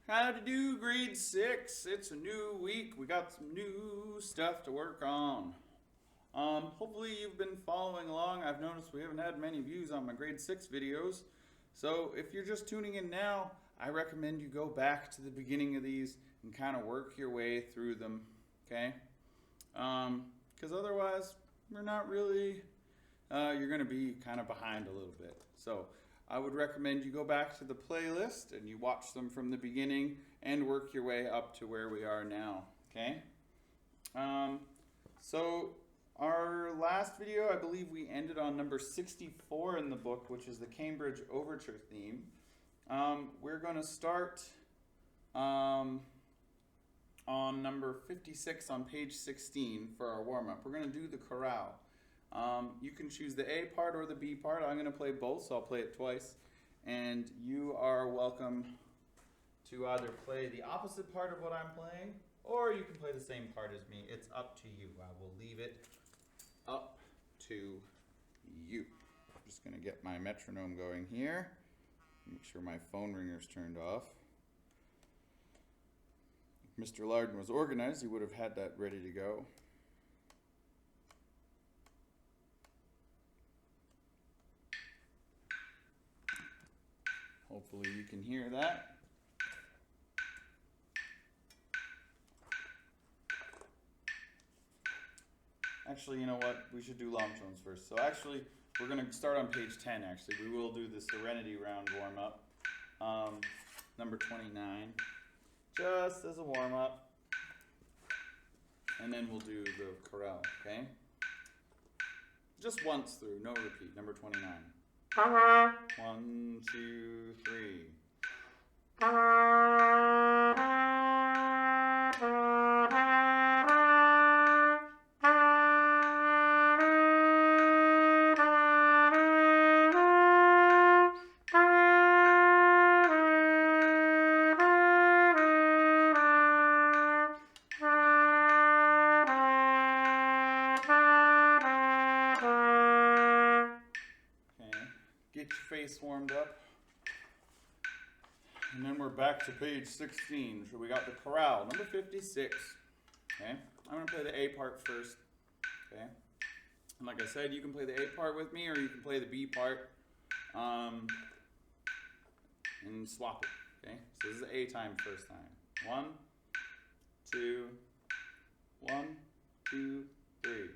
How to do grade 6. It's a new week. We got some new stuff to work on. Hopefully you've been following along. I've noticed we haven't had many views on my grade 6 videos. So if you're just tuning in now, I recommend you go back to the beginning of these and kind of work your way through them, okay? Because otherwise, we're not really, you're going to be kind of behind a little bit. So I would recommend you go back to the playlist and you watch them from the beginning and work your way up to where we are now, okay? So our last video, I believe we ended on number 64 in the book, which is the Cambridge Overture theme. We're going to start on number 56 on page 16 for our warm-up. We're going to do the chorale. You can choose the A part or the B part. I'm going to play both, so I'll play it twice. And you are welcome to either play the opposite part of what I'm playing, or you can play the same part as me. It's up to you. I will leave it up to you. I'm just going to get my metronome going here. Make sure my phone ringer's turned off. If Mr. Larden was organized, he would have had that ready to go. Hopefully you can hear that. Actually, you know what? We should do long tones first. So actually, we're going to start on page 10, actually. We will do the Serenity round warm-up. Number 29. Just as a warm-up. And then we'll do the chorale, okay? Just once through, no repeat. Number 29. 1, 2, 3. Get your face warmed up. And then we're back to page 16. So we got the chorale, number 56. Okay, I'm going to play the A part first. Okay, and like I said, you can play the A part with me, or you can play the B part and swap it. Okay, so this is the A time first time. 1, 2, 1, 2, 3.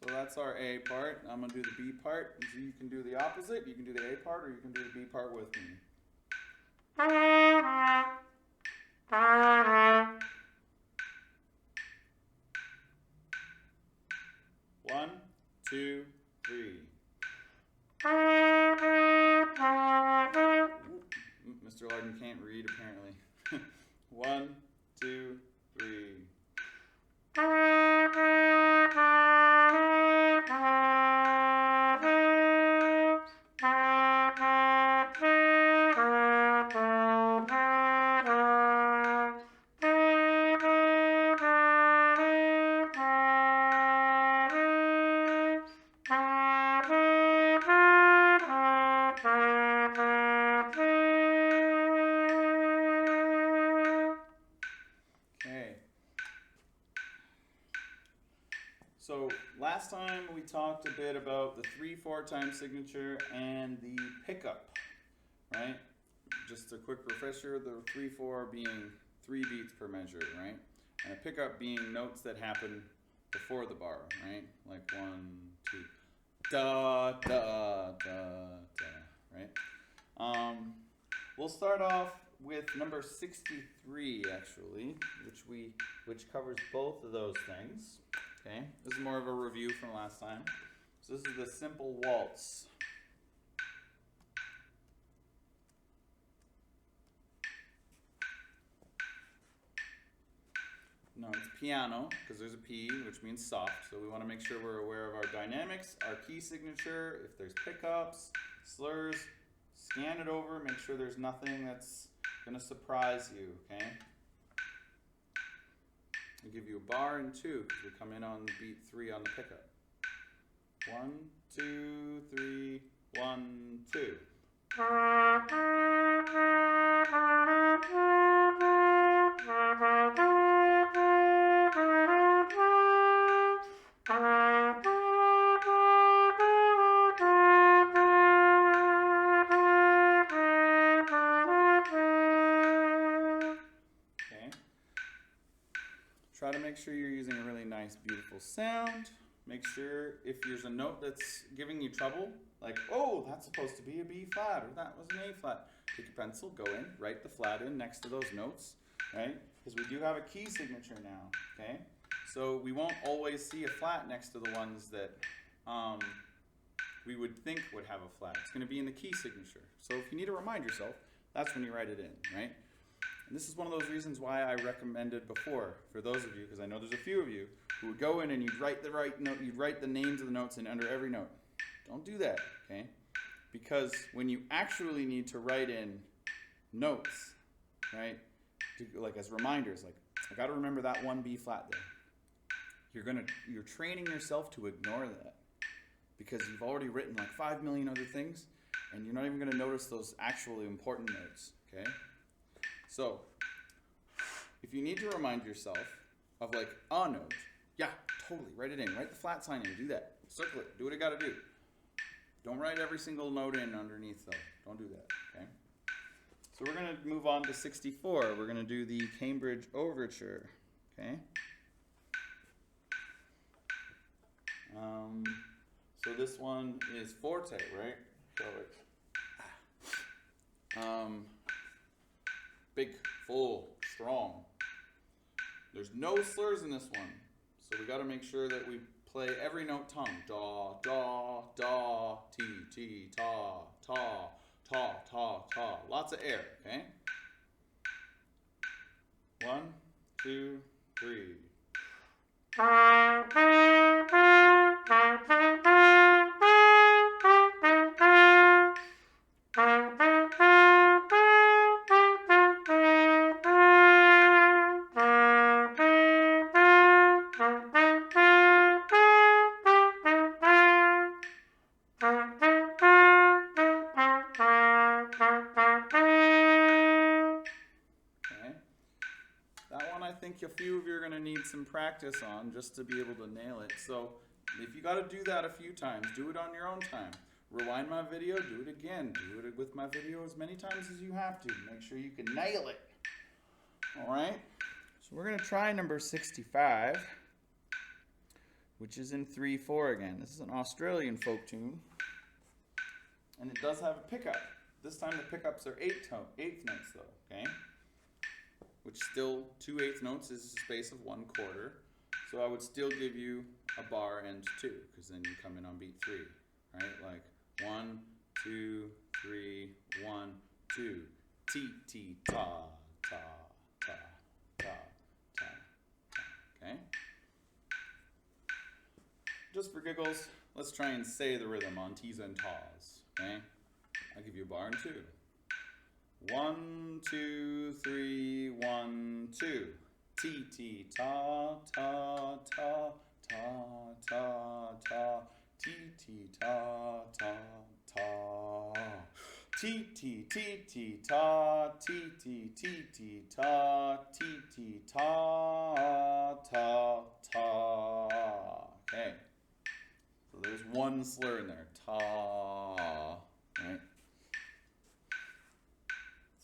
That's our A part. I'm going to do the B part. So you can do the opposite. You can do the A part, or you can do the B part with me. 1, 2, 3. Mr. Larden can't read apparently. 1, 2, 3. So last time we talked a bit about the 3/4 time signature and the pickup, right? Just a quick refresher, the 3/4 being 3 beats per measure, right? And a pickup being notes that happen before the bar, right? Like 1, 2, da, da, da, da, right? We'll start off with number 63 actually, which covers both of those things. Okay, this is more of a review from last time. So this is the simple waltz. No, it's piano, because there's a P, which means soft. So we want to make sure we're aware of our dynamics, our key signature. If there's pickups, slurs, scan it over. Make sure there's nothing that's going to surprise you, okay? I'll give you a bar and 2, because we come in on beat 3 on the pickup. 1, 2, 3, 1, 2. Try to make sure you're using a really nice, beautiful sound. Make sure if there's a note that's giving you trouble, like, oh, that's supposed to be a B flat, or that was an A flat. Take your pencil, go in, write the flat in next to those notes, right? Because we do have a key signature now, okay? So we won't always see a flat next to the ones that we would think would have a flat. It's going to be in the key signature. So if you need to remind yourself, that's when you write it in, right? And this is one of those reasons why I recommended before, for those of you, because I know there's a few of you, who would go in and you'd write the right note, you'd write the names of the notes in under every note. Don't do that, okay? Because when you actually need to write in notes, right, like as reminders, like, I got to remember that one B flat there. You're training yourself to ignore that because you've already written like 5 million other things, and you're not even going to notice those actually important notes, okay? So, if you need to remind yourself of like a note, yeah, totally, write it in. Write the flat sign in, do that. Circle it, do what it got to do. Don't write every single note in underneath though. Don't do that, okay? So we're going to move on to 64. We're going to do the Cambridge Overture, okay? So this one is forte, right? So it's big, full, strong. There's no slurs in this one, so we got to make sure that we play every note tongue. Da, da, da, ti, ti, ta, ta, ta, ta, ta. Lots of air, okay? 1, 2, 3. I think a few of you are going to need some practice on just to be able to nail it. So if you got to do that a few times, do it on your own time. Rewind my video, do it again. Do it with my video as many times as you have to. Make sure you can nail it. All right? So we're going to try number 65, which is in 3/4 again. This is an Australian folk tune, and it does have a pickup. This time the pickups are eighth notes though, okay? Which still 2/8 notes is a space of 1/4. So I would still give you a bar and 2, because then you come in on beat 3, right? Like 1, 2, 3, 1, 2. Ti, ti, ta, ta, ta, ta, ta, ta. Okay? Just for giggles, let's try and say the rhythm on T's and Ta's. Okay? I'll give you a bar and 2. 1, 2, 3, 1, 2. Ti, ti, ta, ta, ta, ta, ta, ta. Ti, ti, ta, ta, ta. Ti, ti, ti, ti, ta, ti, ti, ti, ti, ta, ti, ti, ta, ta, ta. Okay. So there's one slur in there. Ta. Right?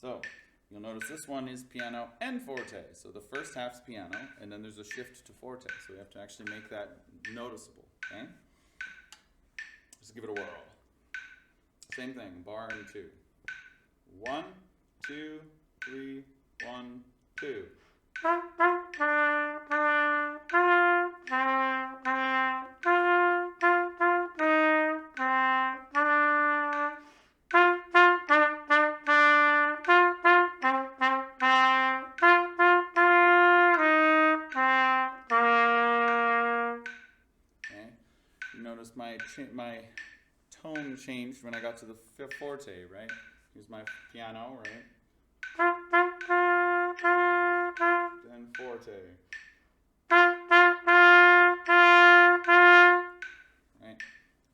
So, you'll notice this one is piano and forte. So the first half's piano, and then there's a shift to forte. So we have to actually make that noticeable, okay? Just give it a whirl. Same thing, bar and 2. 1, 2, 3, 1, 2. Notice my tone changed when I got to the forte, right? Here's my piano, right? Then forte. Right?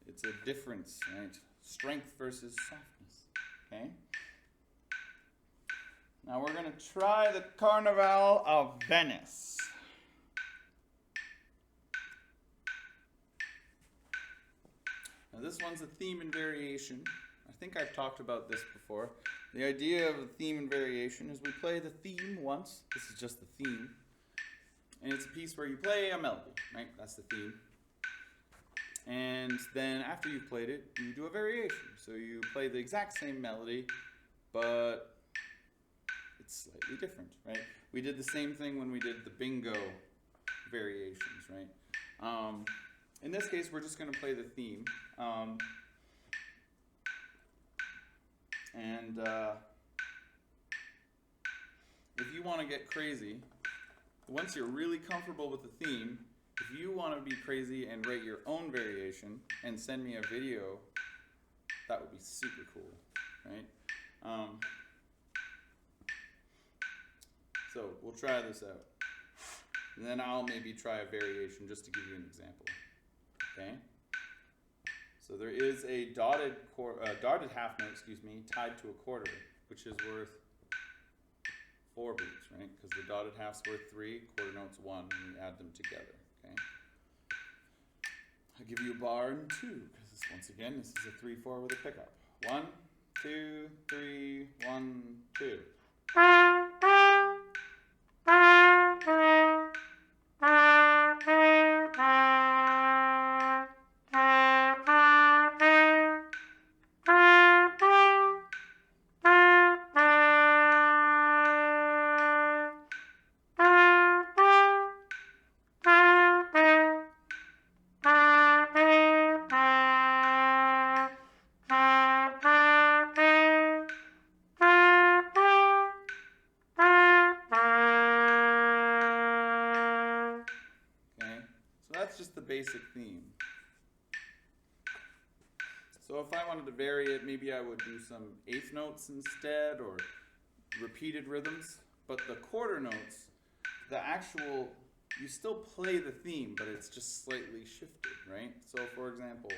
It's a difference, right? Strength versus softness, okay? Now we're going to try the Carnival of Venice. Now this one's a theme and variation. I think I've talked about this before. The idea of a theme and variation is we play the theme once. This is just the theme. And it's a piece where you play a melody, right? That's the theme. And then after you've played it, you do a variation. So you play the exact same melody, but it's slightly different, right? We did the same thing when we did the bingo variations, right? In this case, we're just going to play the theme. If you want to get crazy, once you're really comfortable with the theme, if you want to be crazy and write your own variation and send me a video, that would be super cool, right? So we'll try this out. And then I'll maybe try a variation just to give you an example, okay? So there is a dotted half note, tied to a quarter, which is worth 4 beats, right? Because the dotted half's worth 3, quarter note's 1, and we add them together, okay? I'll give you a bar and 2, because once again, this is a 3/4 with a pickup. 1, 2, 3, 1, 2. That's just the basic theme. So if I wanted to vary it, maybe I would do some eighth notes instead, or repeated rhythms. But the quarter notes, you still play the theme, but it's just slightly shifted, right? So for example,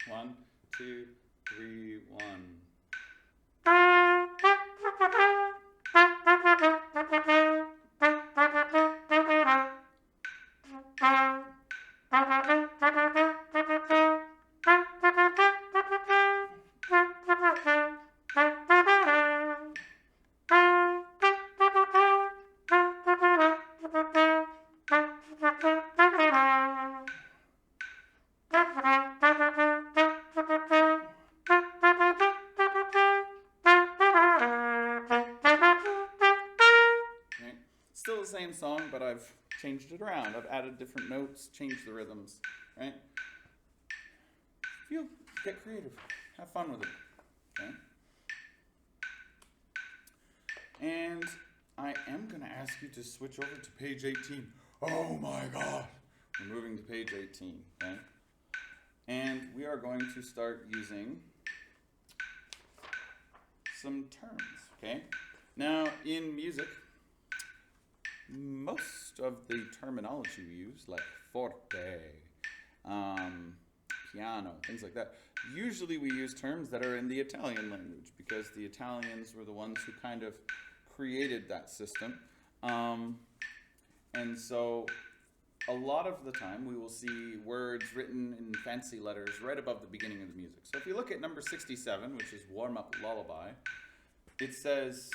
1, 2, 3, 1. Still the same song, but I've changed it around. I've added different notes, changed the rhythms, right? Get creative. Have fun with it, okay? And I am going to ask you to switch over to page 18. Oh my God! We're moving to page 18, okay? And we are going to start using some terms, okay? Now, in music, most of the terminology we use, like forte, piano, things like that, usually we use terms that are in the Italian language because the Italians were the ones who kind of created that system. And so a lot of the time we will see words written in fancy letters right above the beginning of the music. So if you look at number 67, which is Warmup Lullaby, it says,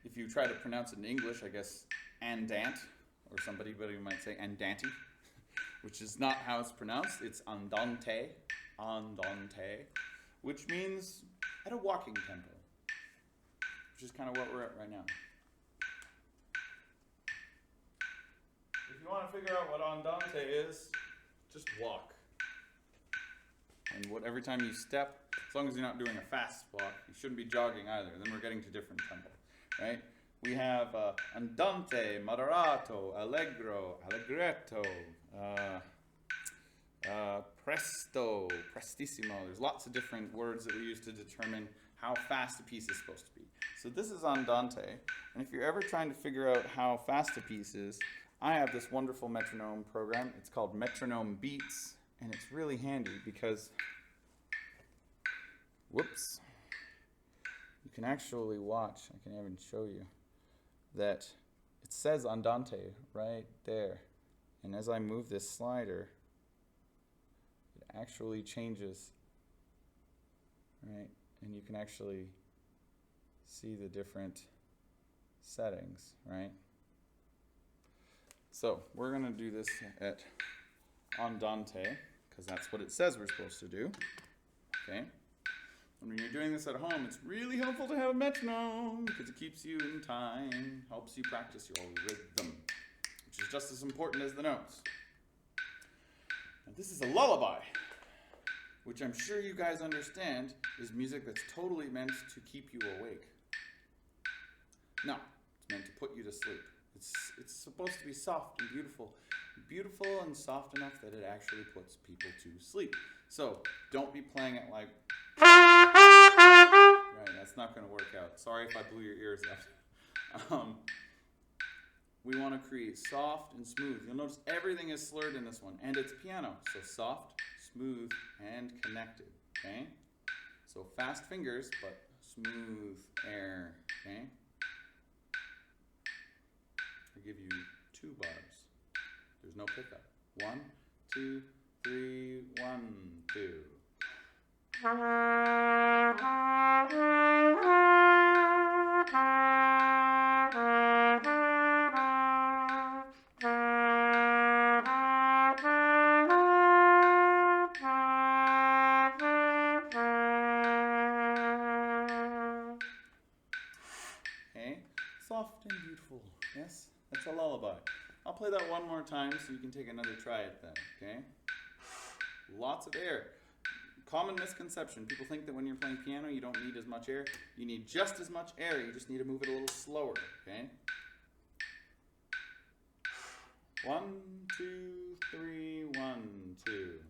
if you try to pronounce it in English, I guess andant, or somebody might say andante, which is not how it's pronounced. It's andante, which means at a walking tempo, which is kind of what we're at right now. If you want to figure out what andante is, just walk. And every time you step, as long as you're not doing a fast walk, you shouldn't be jogging either. Then we're getting to different tempo, right? We have andante, moderato, allegro, allegretto, presto, prestissimo. There's lots of different words that we use to determine how fast a piece is supposed to be. So this is andante, and if you're ever trying to figure out how fast a piece is, I have this wonderful metronome program. It's called Metronome Beats, and it's really handy because, whoops, you can actually watch, I can even show you, that it says andante right there. And as I move this slider, it actually changes, right? And you can actually see the different settings, right? So we're going to do this at andante, because that's what it says we're supposed to do, okay? And when you're doing this at home, it's really helpful to have a metronome because it keeps you in time, helps you practice your rhythm, which is just as important as the notes. And this is a lullaby, which I'm sure you guys understand is music that's totally meant to keep you awake. No, it's meant to put you to sleep. It's supposed to be soft and beautiful and soft enough that it actually puts people to sleep. So don't be playing it like, right, that's not going to work out. Sorry if I blew your ears out. We want to create soft and smooth. You'll notice everything is slurred in this one, and it's piano. So soft, smooth, and connected, okay? So fast fingers, but smooth air, okay? I give you 2 bars. There's no pickup. 1, 2, 3, 1, 2. Okay, soft and beautiful. Yes, that's a lullaby. I'll play that one more time so you can take another try at that, okay? Lots of air. Common misconception. People think that when you're playing piano, you don't need as much air. You need just as much air. You just need to move it a little slower, okay? 1, 2, 3, 1, 2.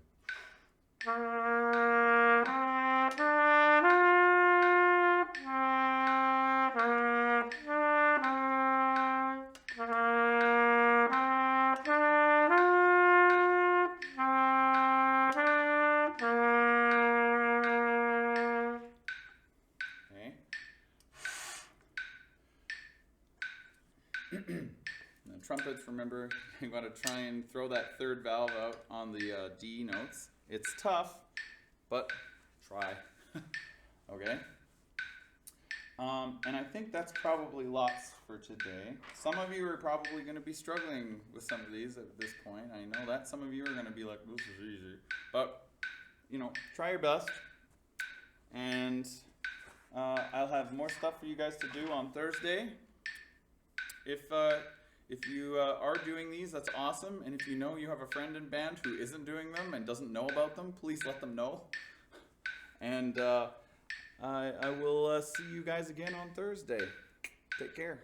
Now, trumpets, remember, you got to try and throw that third valve out on the D notes. It's tough, but try. Okay? And I think that's probably lots for today. Some of you are probably going to be struggling with some of these at this point. I know that. Some of you are going to be like, this is easy. But, you know, try your best. And I'll have more stuff for you guys to do on Thursday. If you are doing these, that's awesome. And if you know you have a friend in band who isn't doing them and doesn't know about them, please let them know. And I will see you guys again on Thursday. Take care.